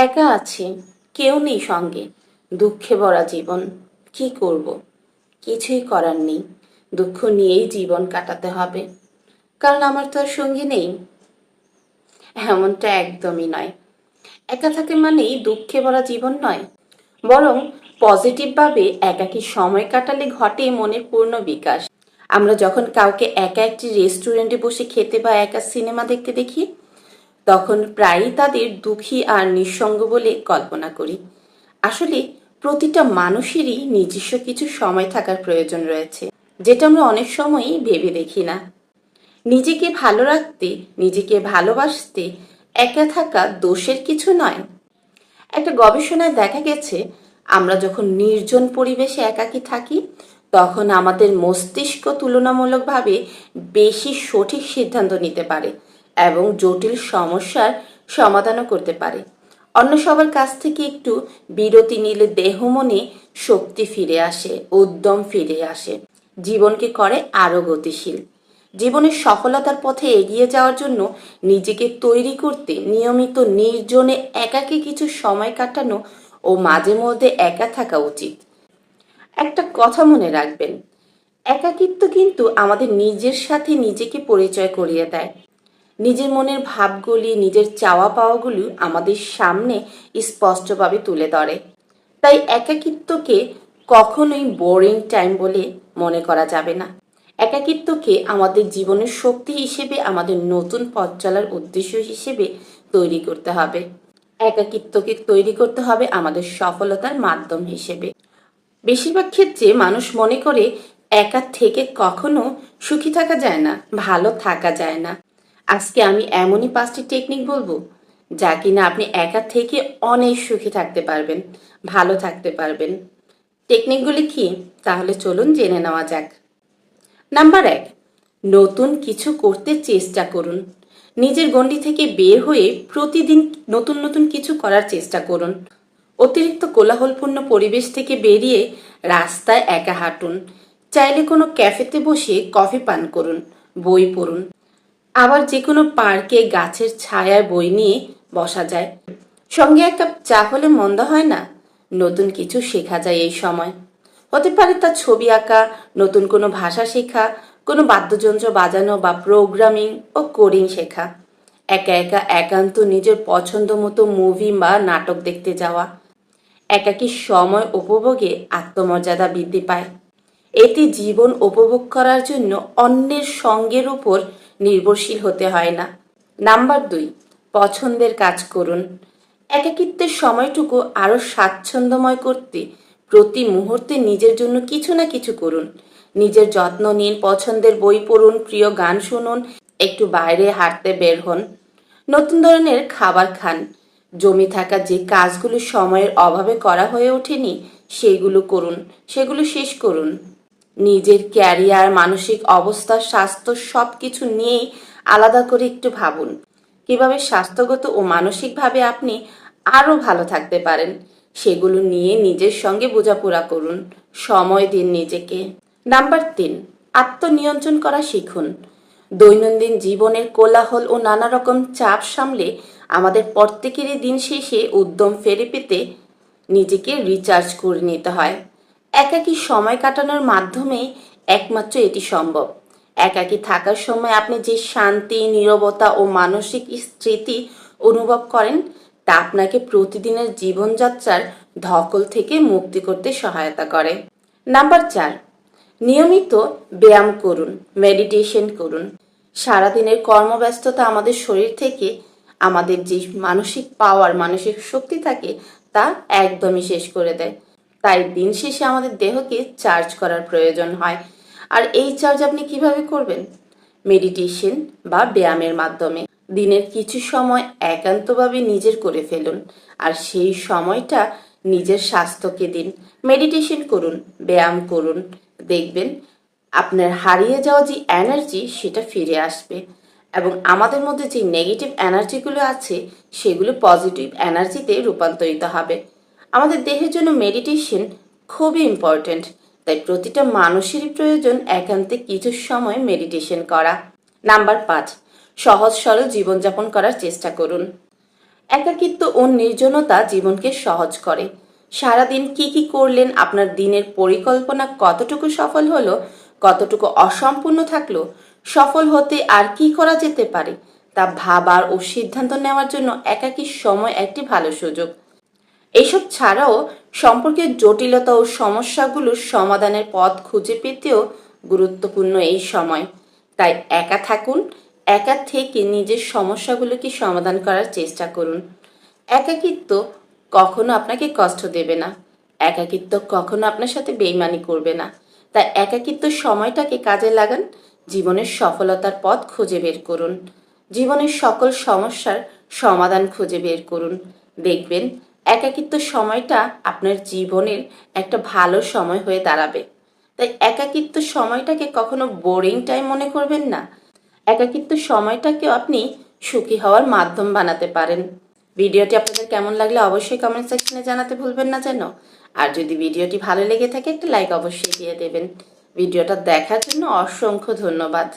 একা আছি, কেউ নেই সঙ্গে। দুঃখে ভরা জীবন, কি করব? কিছুই করার নেই। দুঃখ নিয়েই জীবন কাটাতে হবে, কারণ আমার তো আর সঙ্গী নেই। এমনটা একদমই নয়। একা থাকে মানেই দুঃখে ভরা জীবন নয়, বরং পজিটিভভাবে একাকী সময় কাটালে ঘটে মনের পূর্ণ বিকাশ। আমরা যখন কাউকে একা একটি রেস্টুরেন্টে বসে খেতে বা একা সিনেমা দেখতে দেখি, তখন প্রায়ই তাদের দুঃখী আর নিঃসঙ্গ বলে কল্পনা করি। আসলে প্রতিটা মানুষেরই নিজস্ব কিছু সময় থাকার প্রয়োজন রয়েছে, যেটা আমরা অনেক সময়ই ভেবে দেখি না। নিজেকে ভালো রাখতে, নিজেকে ভালোবাসতে একা থাকা দোষের কিছু নয়। একটা গবেষণায় দেখা গেছে, আমরা যখন নির্জন পরিবেশে একাকী থাকি, তখন আমাদের মস্তিষ্ক তুলনামূলকভাবে বেশি সঠিক সিদ্ধান্ত নিতে পারে এবং জটিল সমস্যার সমাধানও করতে পারে। অন্য সবার কাছ থেকে একটু বিরতি নিলে দেহ মনে শক্তি ফিরে আসে, উদ্যম ফিরে আসে, জীবনকে করে আরও গতিশীল। জীবনের সফলতার পথে এগিয়ে যাওয়ার জন্য নিজেকে তৈরি করতে নিয়মিত নির্জনে একাকী কিছু সময় কাটানো ও মাঝে মধ্যে একা থাকা উচিত। একটা কথা মনে রাখবেন, একাকিত্ব কিন্তু আমাদের নিজের সাথে নিজেকে পরিচয় করিয়ে দেয়। নিজের মনের ভাবগুলি, নিজের চাওয়া পাওয়াগুলি আমাদের সামনে স্পষ্টভাবে তুলে ধরে। তাই একাকিত্বকে কখনোই বোরিং টাইম বলে মনে করা যাবে না। একাকিত্বকে আমাদের জীবনের শক্তি হিসেবে, আমাদের নতুন পথ চলার উদ্দেশ্য হিসেবে তৈরি করতে হবে। একাকিত্বকে তৈরি করতে হবে আমাদের সফলতার মাধ্যম হিসেবে। বেশিরভাগ ক্ষেত্রে মানুষ মনে করে একা থেকে কখনো সুখী থাকা যায় না, ভালো থাকা যায় না। আজকে আমি এমনই 5টি টেকনিক বলবো, যা কিনা আপনি একা থেকে অনেক সুখী থাকতে পারবেন, ভালো থাকতে পারবেন। টেকনিকগুলি কি? তাহলে চলুন জেনে নেওয়া যাক। নাম্বার 1, নতুন কিছু করতে চেষ্টা করুন। নিজের গণ্ডি থেকে বের হয়ে প্রতিদিন নতুন নতুন কিছু করার চেষ্টা করুন। অতিরিক্ত কোলাহলপূর্ণ পরিবেশ থেকে বেরিয়ে রাস্তায় একা হাঁটুন। চাইলে কোনো ক্যাফেতে বসে কফি পান করুন, বই পড়ুন। আবার যে কোনো পার্কে গাছের ছায়ায় বই নিয়ে বসা যায়। সঙ্গে এক কাপ চা হলে মন্দ হয় না। নতুন কিছু শেখা যায় এই সময়। হতে পারে তা ছবি আঁকা, নতুন কোনো ভাষা শেখা, কোনো বাদ্যযন্ত্র বাজানো বা প্রোগ্রামিং ও কোডিং শেখা। একা একা একান্ত নিজের পছন্দ মতো মুভি বা নাটক দেখতে যাওয়া। একাকী সময় উপভোগে আত্মমর্যাদা বৃদ্ধি পায়। এতে জীবন উপভোগ করার জন্য অন্যের সঙ্গের উপর নির্ভরশীল হতে হয় না। নাম্বার 2, পছন্দের কাজ করুন। একাকিত্বের সময়টুকু আরও স্বাচ্ছন্দ্যময় করতে প্রতি মুহূর্তে নিজের জন্য কিছু না কিছু করুন। নিজের যত্ন নিন, পছন্দের বই পড়ুন, প্রিয় গান শুনুন, একটু বাইরে হাঁটতে বের হন, নতুন ধরনের খাবার খান। জমে থাকা যে কাজগুলো সময়ের অভাবে করা হয়ে ওঠেনি, সেগুলো করুন, সেগুলো শেষ করুন। নিজের ক্যারিয়ার, মানসিক অবস্থা, স্বাস্থ্য সব কিছু নিয়েই আলাদা করে একটু ভাবুন। কিভাবে স্বাস্থ্যগত ও মানসিকভাবে আপনি আরও ভালো থাকতে পারেন, সেগুলো নিয়ে নিজের সঙ্গে বোঝাপড়া করুন। সময় দিন নিজেকে। নাম্বার 3, আত্মনিয়ন্ত্রণ করা শিখুন। দৈনন্দিন জীবনের কোলাহল ও নানা রকম চাপ সামলে আমাদের প্রত্যেকেরই দিন শেষে উদ্যম ফিরে পেতে নিজেকে রিচার্জ করে নিতে হয়। একাকী সময় কাটানোর মাধ্যমে একমাত্র এটি সম্ভব। একাকী থাকার সময় আপনি যে শান্তি, নীরবতা ও মানসিক স্থিতি অনুভব করেন, তা আপনাকে প্রতিদিনের জীবনযাত্রার ধকল থেকে মুক্তি করতে সহায়তা করে। নাম্বার 4, নিয়মিত ব্যায়াম করুন, মেডিটেশন করুন। সারাদিনের কর্মব্যস্ততা আমাদের শরীর থেকে আমাদের যে মানসিক পাওয়ার, মানসিক শক্তি থাকে, তা একদমই শেষ করে দেয়। তাই দিন শেষে আমাদের দেহকে চার্জ করার প্রয়োজন হয়। আর এই চার্জ আপনি কিভাবে করবেন? মেডিটেশন বা ব্যায়ামের মাধ্যমে। দিনের কিছু সময় একান্তভাবে নিজের করে ফেলুন, আর সেই সময়টা নিজের স্বাস্থ্যকে দিন। মেডিটেশন করুন, ব্যায়াম করুন, দেখবেন আপনার হারিয়ে যাওয়া যে এনার্জি, সেটা ফিরে আসবে এবং আমাদের মধ্যে যে নেগেটিভ এনার্জিগুলো আছে, সেগুলো পজিটিভ এনার্জিতে রূপান্তরিত হবে। আমাদের দেহের জন্য মেডিটেশন খুবই ইম্পর্ট্যান্ট। তাই প্রতিটা মানুষেরই প্রয়োজন একান্তে কিছু সময় মেডিটেশন করা। নাম্বার 5, সহজ সরল জীবনযাপন করার চেষ্টা করুন। একাকিত্ব ও নির্জনতা জীবনকে সহজ করে। সারাদিন কি কি করলেন, আপনার দিনের পরিকল্পনা কতটুকু সফল হলো, কতটুকু অসম্পূর্ণ থাকলো, সফল হতে আর কি করা যেতে পারে তা ভাবার ও সিদ্ধান্ত নেওয়ার জন্য একাকী সময় একটি ভালো সুযোগ। এইসব ছাড়াও সম্পর্কের জটিলতা ও সমস্যাগুলোর সমাধানের পথ খুঁজে পেতেও গুরুত্বপূর্ণ এই সময়। তাই একা থাকুন, একা থেকে নিজের সমস্যাগুলোকে সমাধান করার চেষ্টা করুন। একাকিত্ব কখনো আপনাকে কষ্ট দেবে না, একাকিত্ব কখনো আপনার সাথে বেইমানি করবে না। তাই একাকিত্ব সময়টাকে কাজে লাগান, জীবনের সফলতার পথ খুঁজে বের করুন, জীবনের সকল সমস্যার সমাধান খুঁজে বের করুন। দেখবেন একাকিত্ব সময়টা আপনার জীবনের একটা ভালো সময় হয়ে দাঁড়াবে। তাই একাকিত্ব সময়টাকে কখনো বোরিং টাইম মনে করবেন না, একাকিত্ব সময়টাকেও আপনি সুখী হওয়ার মাধ্যম বানাতে পারেন। ভিডিওটি আপনাদের কেমন লাগলে অবশ্যই কমেন্ট সেকশনে জানাতে ভুলবেন না যেন। আর যদি ভিডিওটি ভালো লেগে থাকে একটা লাইক অবশ্যই দিয়ে দেবেন। ভিডিওটা দেখার জন্য অসংখ্য ধন্যবাদ।